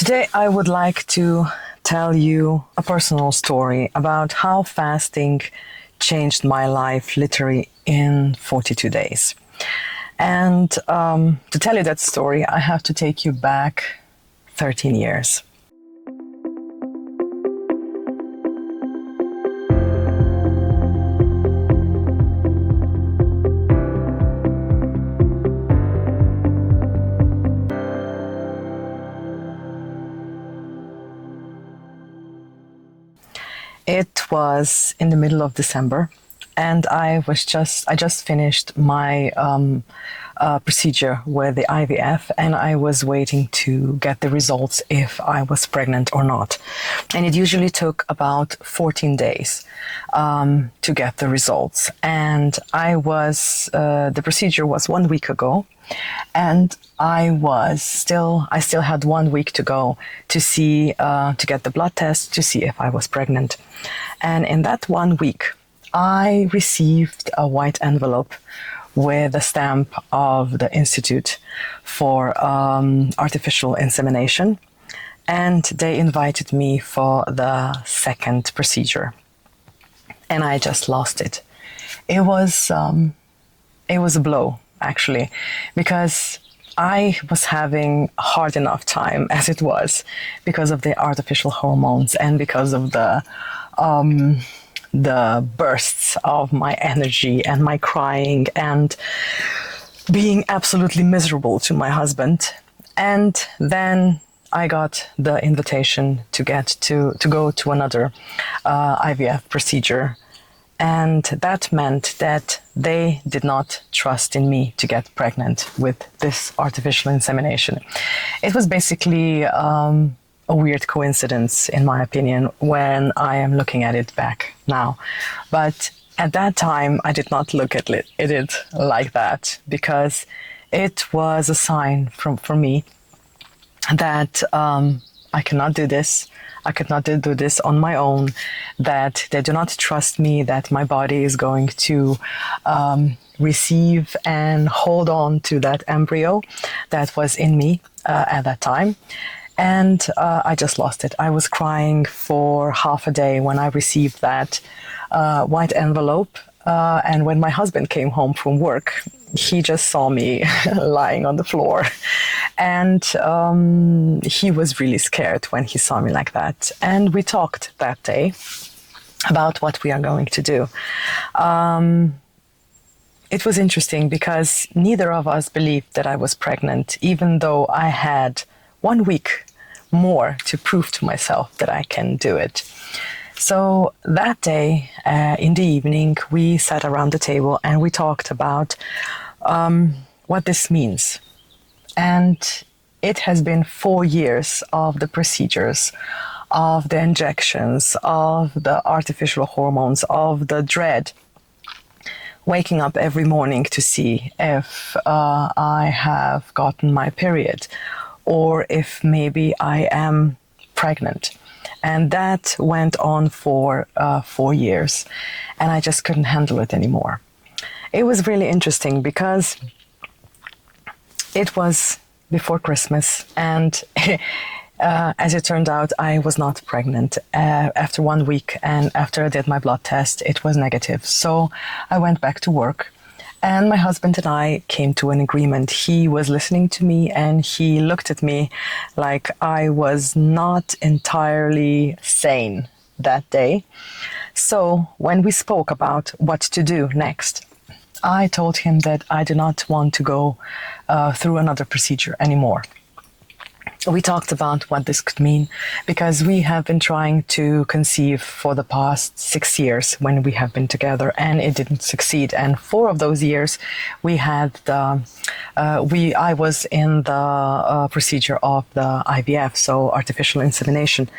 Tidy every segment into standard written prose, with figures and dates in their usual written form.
Today I would like to tell you a personal story about how fasting changed my life literally in 42 days. And to tell you that story, I have to take you back 13 years. It was in the middle of December, and I just finished my procedure with the IVF, and I was waiting to get the results if I was pregnant or not. And it usually took about 14 days to get the results. And the procedure was 1 week ago, and I still had 1 week to go to see, to get the blood test to see if I was pregnant. And in that 1 week, I received a white envelope with a stamp of the Institute for Artificial Insemination, and they invited me for the second procedure. And I just lost it. It was a blow, actually, because I was having a hard enough time as it was because of the artificial hormones and because of the bursts of my energy and my crying and being absolutely miserable to my husband. And then I got the invitation to go to another IVF procedure. And that meant that they did not trust in me to get pregnant with this artificial insemination. It was basically a weird coincidence, in my opinion, when I am looking at it back now. But at that time, I did not look at it like that, because it was a sign for me that I cannot do this. I could not do this on my own, that they do not trust me, that my body is going to receive and hold on to that embryo that was in me at that time. And I just lost it. I was crying for half a day when I received that white envelope. And when my husband came home from work, he just saw me lying on the floor. And he was really scared when he saw me like that. And we talked that day about what we are going to do. It was interesting because neither of us believed that I was pregnant, even though I had 1 week more to prove to myself that I can do it. So that day, in the evening, we sat around the table and we talked about what this means. And it has been 4 years of the procedures, of the injections, of the artificial hormones, of the dread, waking up every morning to see if I have gotten my period, or if maybe I am pregnant. And that went on for 4 years, and I just couldn't handle it anymore. It was really interesting because it was before Christmas, and as it turned out, I was not pregnant after 1 week, and after I did my blood test, it was negative. So I went back to work. And my husband and I came to an agreement. He was listening to me and he looked at me like I was not entirely sane that day. So when we spoke about what to do next, I told him that I do not want to go through another procedure anymore. We talked about what this could mean, because we have been trying to conceive for the past 6 years when we have been together, and it didn't succeed. And 4 of those years, I was in the procedure of the IVF, so artificial insemination,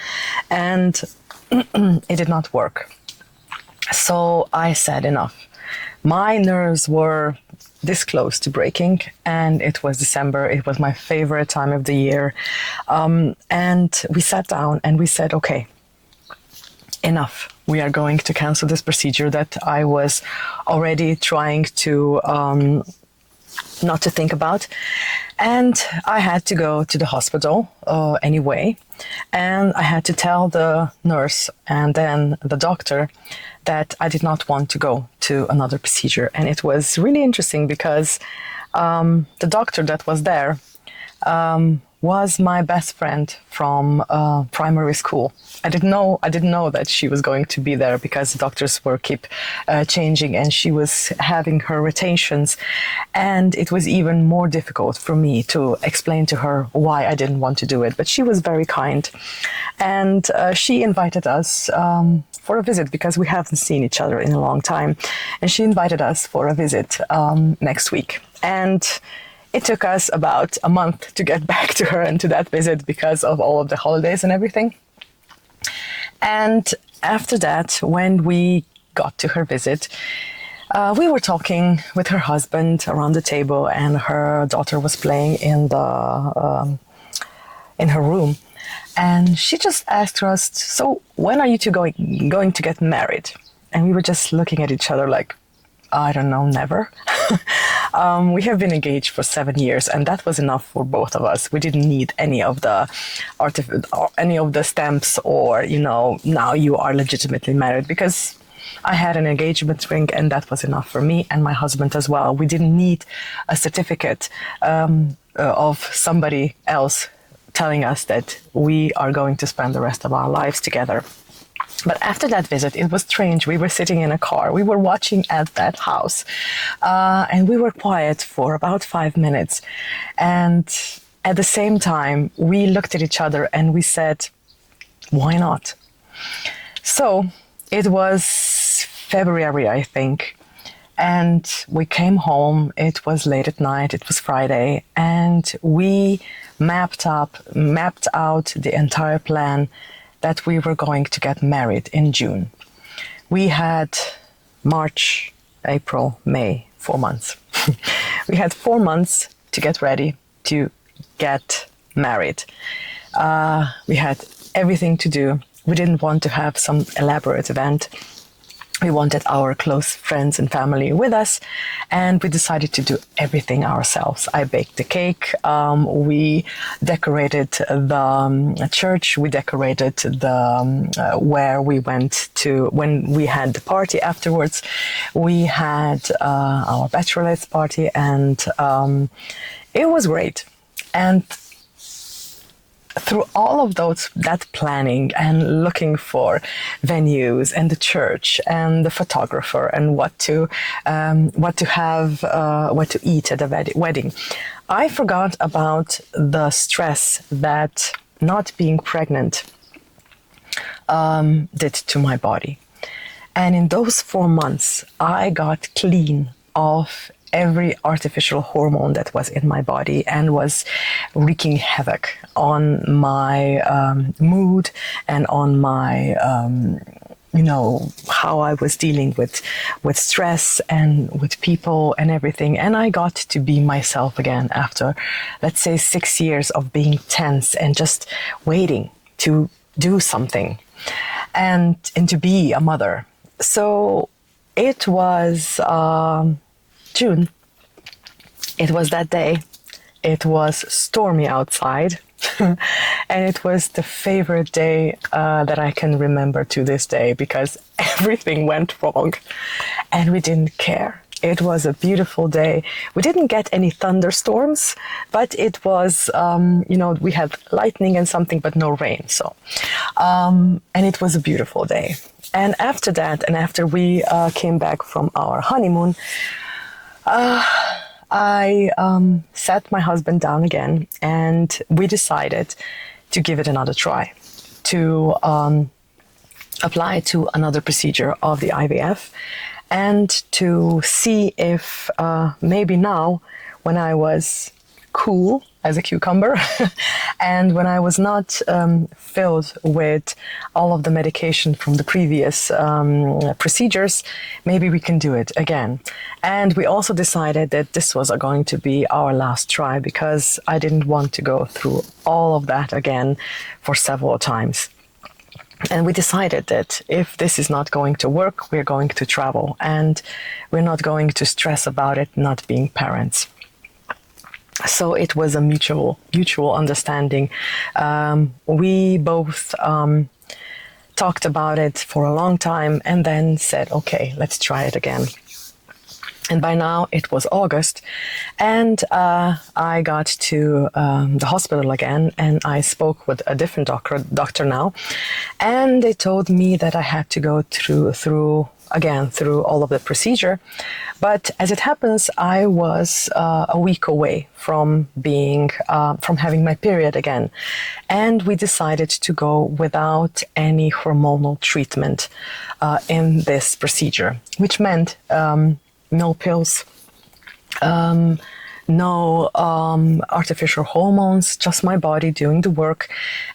and it did not work. So I said enough. My nerves were this close to breaking, and it was December. It was my favorite time of the year. And we sat down and we said, okay, enough. We are going to cancel this procedure that I was already trying to not to think about. And I had to go to the hospital anyway. And I had to tell the nurse and then the doctor that I did not want to go to another procedure. And it was really interesting because the doctor that was there was my best friend from primary school. I didn't know that she was going to be there because the doctors were keep changing, and she was having her rotations, and it was even more difficult for me to explain to her why I didn't want to do it. But she was very kind, and she invited us for a visit because we haven't seen each other in a long time, and she invited us for a visit next week. And it took us about a month to get back to her and to that visit because of all of the holidays and everything. And after that, when we got to her visit, we were talking with her husband around the table, and her daughter was playing in her room. And she just asked us, "So when are you two going to get married?" And we were just looking at each other like, I don't know, never. We have been engaged for 7 years, and that was enough for both of us. We didn't need any of the stamps or, now you are legitimately married, because I had an engagement ring, and that was enough for me and my husband as well. We didn't need a certificate of somebody else telling us that we are going to spend the rest of our lives together. But after that visit, it was strange. We were sitting in a car. We were watching at that house. And we were quiet for about 5 minutes. And at the same time, we looked at each other and we said, why not? So it was February, I think. And we came home. It was late at night. It was Friday. And we mapped out the entire plan that we were going to get married in June. We had March, April, May, 4 months. We had 4 months to get ready to get married. We had everything to do. We didn't want to have some elaborate event. We wanted our close friends and family with us, and we decided to do everything ourselves. I baked the cake, we decorated the church, we decorated the where we went to when we had the party afterwards. We had our bachelorette party, and it was great. And through all of that planning and looking for venues and the church and the photographer and what to eat at the wedding, I forgot about the stress that not being pregnant did to my body. And in those 4 months, I got clean of every artificial hormone that was in my body and was wreaking havoc on my mood and on my, how I was dealing with stress and with people and everything. And I got to be myself again after, let's say, 6 years of being tense and just waiting to do something and to be a mother. So it was June. It was that day. It was stormy outside. And it was the favorite day that I can remember to this day, because everything went wrong and we didn't care. It was a beautiful day. We didn't get any thunderstorms, but it was, we had lightning and something, but no rain. So, and it was a beautiful day. And after that, and after we came back from our honeymoon, I sat my husband down again, and we decided to give it another try, to apply to another procedure of the IVF, and to see if maybe now, when I was cool as a cucumber and when I was not filled with all of the medication from the previous procedures, maybe we can do it again. And we also decided that this was going to be our last try, because I didn't want to go through all of that again for several times. And we decided that if this is not going to work, we're going to travel, and we're not going to stress about it not being parents. So it was a mutual understanding. We both talked about it for a long time and then said, okay, let's try it again. And by now it was August, and I got to the hospital again, and I spoke with a different doctor now, and they told me that I had to go through all of the procedure. But as it happens, I was a week away from having my period again, and we decided to go without any hormonal treatment in this procedure, which meant no pills, no artificial hormones, just my body doing the work,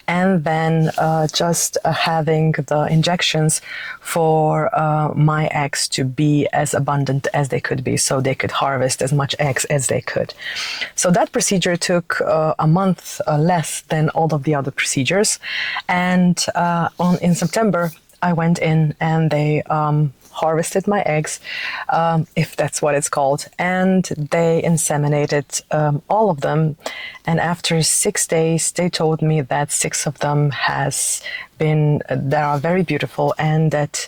and then just having the injections for my eggs to be as abundant as they could be, so they could harvest as much eggs as they could. So that procedure took a month less than all of the other procedures, and in September I went in and they harvested my eggs, if that's what it's called, and they inseminated all of them. And after 6 days, they told me that 6 of them they are very beautiful, and that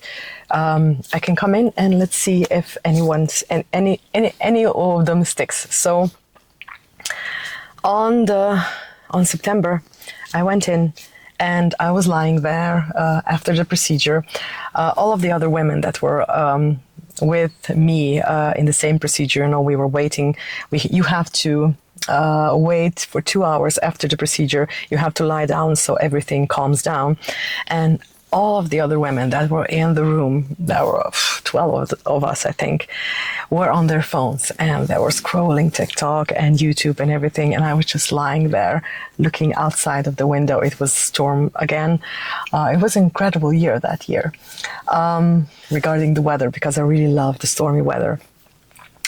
I can come in and let's see if any of them sticks. So on September, I went in. And I was lying there after the procedure. All of the other women that were with me in the same procedure, we were waiting. You have to wait for 2 hours after the procedure. You have to lie down so everything calms down. And all of the other women that were in the room, there were 12 of us, I think, were on their phones, and they were scrolling TikTok and YouTube and everything. And I was just lying there looking outside of the window. It was storm again. It was an incredible year that year regarding the weather, because I really love the stormy weather.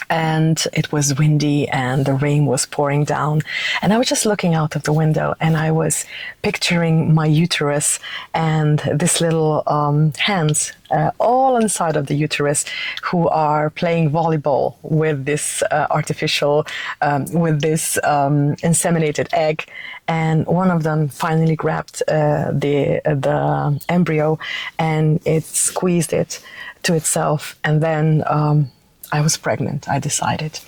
And it was windy and the rain was pouring down. And I was just looking out of the window and I was picturing my uterus and this little hands all inside of the uterus who are playing volleyball with this inseminated egg. And one of them finally grabbed the embryo and it squeezed it to itself. And then I was pregnant, I decided.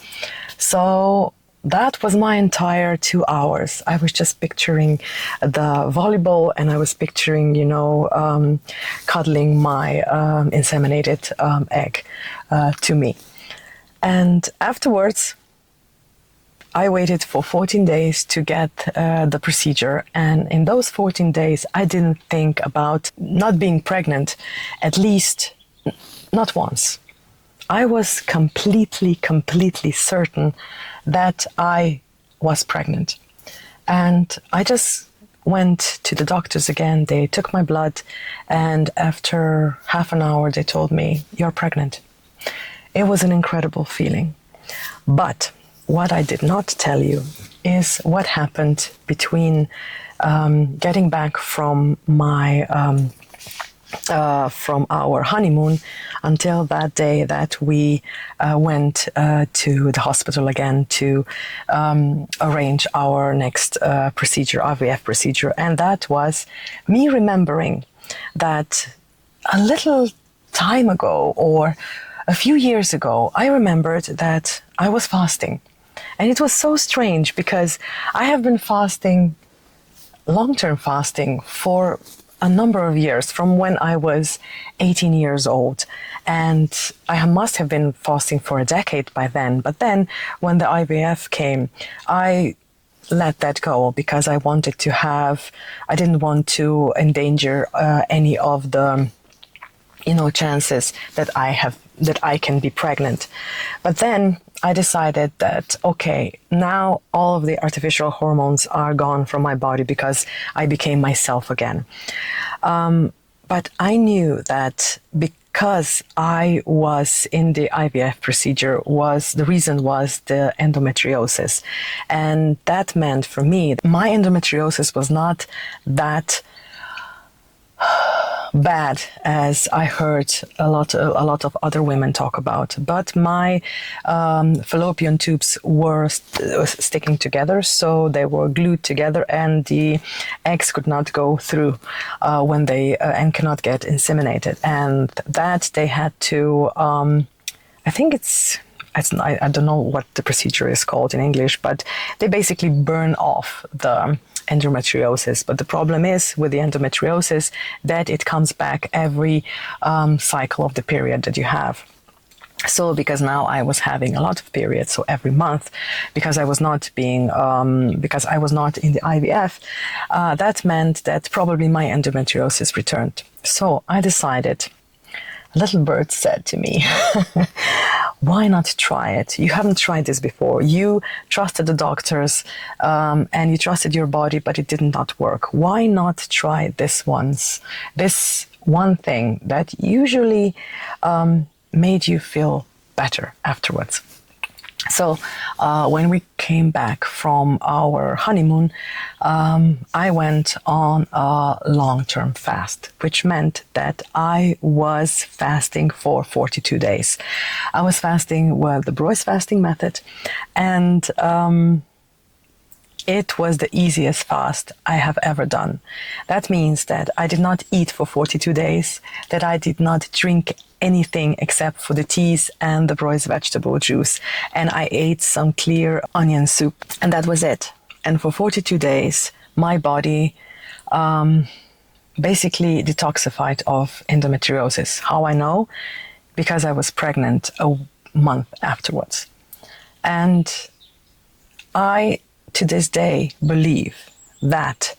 So that was my entire 2 hours. I was just picturing the volleyball and I was picturing, cuddling my inseminated egg to me. And afterwards, I waited for 14 days to get the procedure. And in those 14 days, I didn't think about not being pregnant, at least not once. I was completely certain that I was pregnant. And I just went to the doctors again. They took my blood, and after half an hour, they told me, "You're pregnant." It was an incredible feeling. But what I did not tell you is what happened between getting back from our honeymoon until that day that we went to the hospital again to arrange our next procedure, IVF procedure. And that was me remembering that a little time ago or a few years ago, I remembered that I was fasting. And it was so strange because I have been fasting, long-term fasting, for a number of years, from when I was 18 years old. And I must have been fasting for a decade by then. But then when the IVF came, I let that go because I didn't want to endanger any of the chances that I can be pregnant. But then I decided that, okay, now all of the artificial hormones are gone from my body because I became myself again. But I knew that because I was in the IVF procedure, the reason was the endometriosis. And that meant for me, my endometriosis was not that bad as I heard a lot of other women talk about. But my fallopian tubes were sticking together, so they were glued together, and the eggs could not go through when they and cannot get inseminated, and that they had to. I think I don't know what the procedure is called in English, but they basically burn off the endometriosis. But the problem is with the endometriosis that it comes back every cycle of the period that you have. So because now I was having a lot of periods, so every month, because I was not in the IVF, that meant that probably my endometriosis returned. So I decided, a little bird said to me, why not try it? You haven't tried this before. You trusted the doctors and you trusted your body, but it did not work. Why not try this one thing that usually made you feel better afterwards? So when we came back from our honeymoon, I went on a long-term fast, which meant that I was fasting for 42 days. I was fasting with the Broy's fasting method, and it was the easiest fast I have ever done. That means that I did not eat for 42 days, that I did not drink anything except for the teas and the Broy's vegetable juice. And I ate some clear onion soup, and that was it. And for 42 days, my body basically detoxified of endometriosis. How I know? Because I was pregnant a month afterwards. And I, to this day, believe that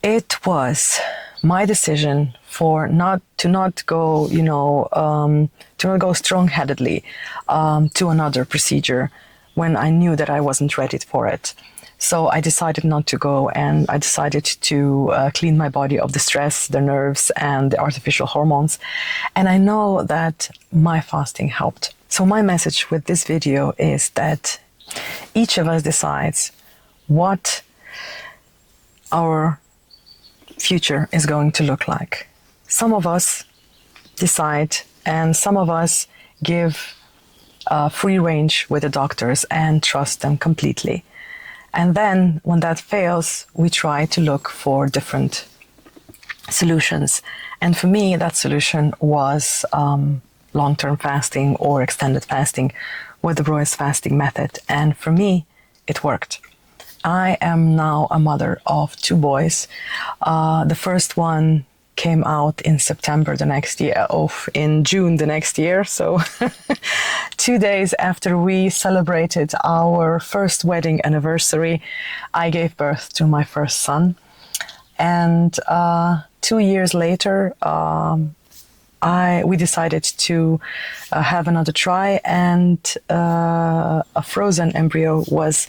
it was my decision to not go strong-headedly to another procedure when I knew that I wasn't ready for it. So I decided not to go, and I decided to clean my body of the stress, the nerves, and the artificial hormones. And I know that my fasting helped. So my message with this video is that each of us decides what our future is going to look like. Some of us decide, and some of us give free range with the doctors and trust them completely. And then when that fails, we try to look for different solutions. And for me, that solution was long-term fasting or extended fasting with the Broy's fasting method. And for me, it worked. I am now a mother of 2 boys. The first one came out in September the next year, in June the next year. So 2 days after we celebrated our first wedding anniversary, I gave birth to my first son. And 2 years later, we decided to have another try, and a frozen embryo was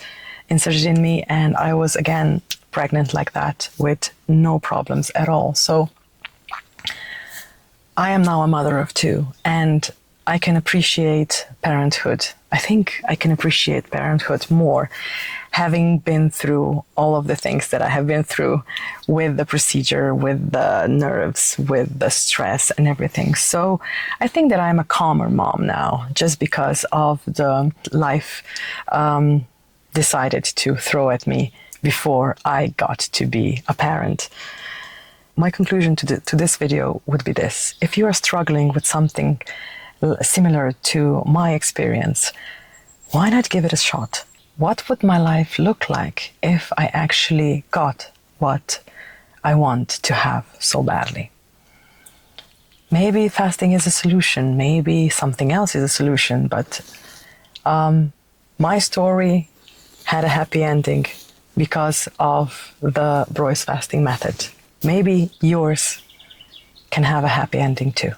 inserted in me, and I was again pregnant like that with no problems at all. So I am now a mother of 2, and I can appreciate parenthood. I think I can appreciate parenthood more, having been through all of the things that I have been through with the procedure, with the nerves, with the stress and everything. So I think that I'm a calmer mom now, just because of the life decided to throw at me before I got to be a parent. My conclusion to this video would be this. If you are struggling with something similar to my experience, why not give it a shot? What would my life look like if I actually got what I want to have so badly? Maybe fasting is a solution, maybe something else is a solution, but my story had a happy ending because of the Broy's fasting method. Maybe yours can have a happy ending too.